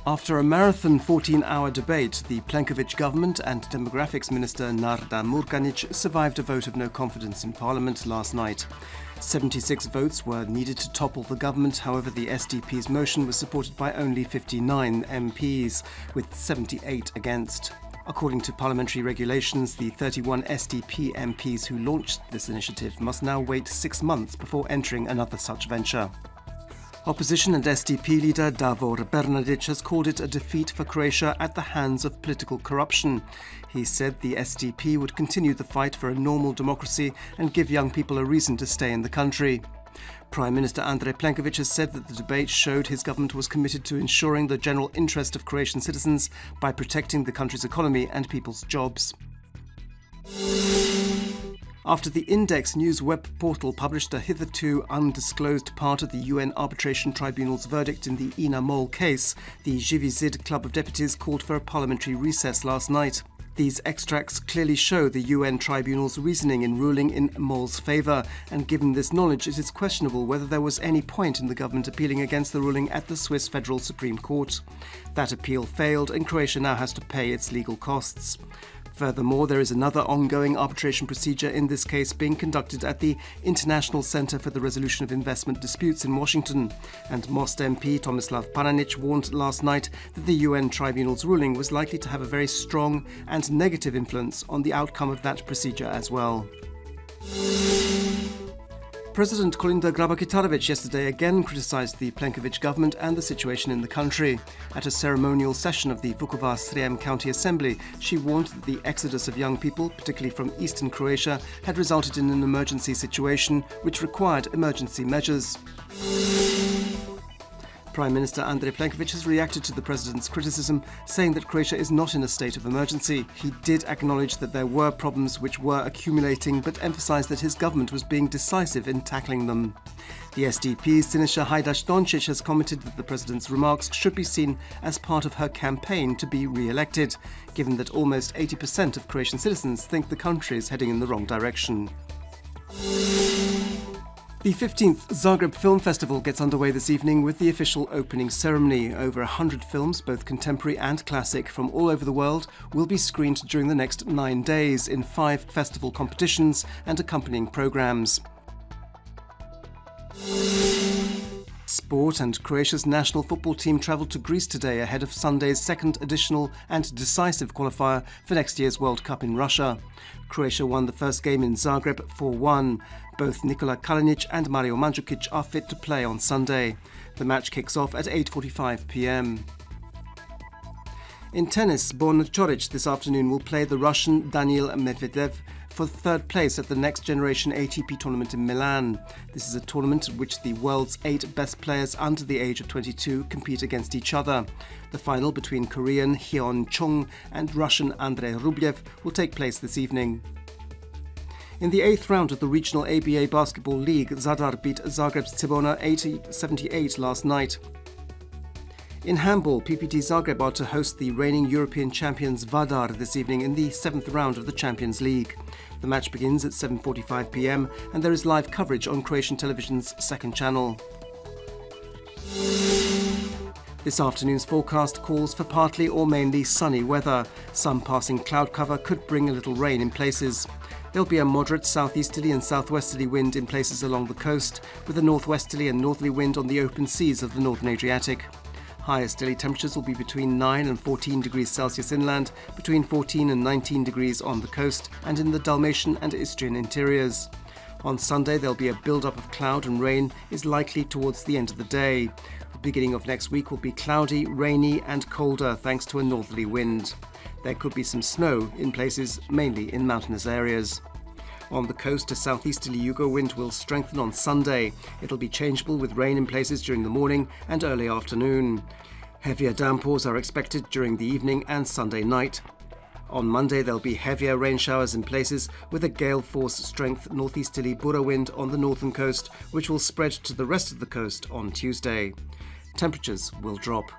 After a marathon 14-hour debate, the Plenković government and Demographics Minister Nada Murganić survived a vote of no confidence in Parliament last night. 76 votes were needed to topple the government. However, the SDP's motion was supported by only 59 MPs, with 78 against. According to parliamentary regulations, the 31 SDP MPs who launched this initiative must now wait 6 months before entering another such venture. Opposition and SDP leader Davor Bernardic has called it a defeat for Croatia at the hands of political corruption. He said the SDP would continue the fight for a normal democracy and give young people a reason to stay in the country. Prime Minister Andrej Plenković has said that the debate showed his government was committed to ensuring the general interest of Croatian citizens by protecting the country's economy and people's jobs. After the Index News web portal published a hitherto undisclosed part of the UN Arbitration Tribunal's verdict in the Ina Mol case, the Živi Zid Club of Deputies called for a parliamentary recess last night. These extracts clearly show the UN Tribunal's reasoning in ruling in Mol's favour, and given this knowledge, it is questionable whether there was any point in the government appealing against the ruling at the Swiss Federal Supreme Court. That appeal failed, and Croatia now has to pay its legal costs. Furthermore, there is another ongoing arbitration procedure in this case being conducted at the International Center for the Resolution of Investment Disputes in Washington, and Most MP Tomislav Pananic warned last night that the UN Tribunal's ruling was likely to have a very strong and negative influence on the outcome of that procedure as well. President Kolinda Grabar-Kitarović yesterday again criticised the Plenković government and the situation in the country. At a ceremonial session of the Vukovar-Srijem County Assembly, she warned that the exodus of young people, particularly from eastern Croatia, had resulted in an emergency situation which required emergency measures. Prime Minister Andrej Plenković has reacted to the president's criticism, saying that Croatia is not in a state of emergency. He did acknowledge that there were problems which were accumulating, but emphasised that his government was being decisive in tackling them. The SDP's Siniša Hajdaš-Dončić has commented that the president's remarks should be seen as part of her campaign to be re-elected, given that almost 80% of Croatian citizens think the country is heading in the wrong direction. The 15th Zagreb Film Festival gets underway this evening with the official opening ceremony. Over 100 films, both contemporary and classic, from all over the world will be screened during the next 9 days in 5 festival competitions and accompanying programmes. Sport, and Croatia's national football team travelled to Greece today ahead of Sunday's second additional and decisive qualifier for next year's World Cup in Russia. Croatia won the first game in Zagreb 4-1. Both Nikola Kalinic and Mario Mandzukic are fit to play on Sunday. The match kicks off at 8:45 p.m. In tennis, Borna Coric this afternoon will play the Russian Daniil Medvedev for third place at the Next Generation ATP tournament in Milan. This is a tournament in which the world's 8 best players under the age of 22 compete against each other. The final between Korean Hyun Chung and Russian Andrei Rublev will take place this evening. In the 8th round of the Regional ABA Basketball League, Zadar beat Zagreb's Cibona 80-78 last night. In handball, PPT Zagreb are to host the reigning European champions Vardar this evening in the 7th round of the Champions League. The match begins at 7:45 p.m. and there is live coverage on Croatian television's second channel. This afternoon's forecast calls for partly or mainly sunny weather. Some passing cloud cover could bring a little rain in places. There'll be a moderate southeasterly and southwesterly wind in places along the coast, with a northwesterly and northerly wind on the open seas of the northern Adriatic. Highest daily temperatures will be between 9 and 14 degrees Celsius inland, between 14 and 19 degrees on the coast and in the Dalmatian and Istrian interiors. On Sunday, there'll be a build-up of cloud, and rain is likely towards the end of the day. The beginning of next week will be cloudy, rainy and colder thanks to a northerly wind. There could be some snow in places, mainly in mountainous areas. On the coast, a southeasterly Yugo wind will strengthen on Sunday. It'll be changeable with rain in places during the morning and early afternoon. Heavier downpours are expected during the evening and Sunday night. On Monday, there'll be heavier rain showers in places with a gale force strength northeasterly Bura wind on the northern coast, which will spread to the rest of the coast on Tuesday. Temperatures will drop.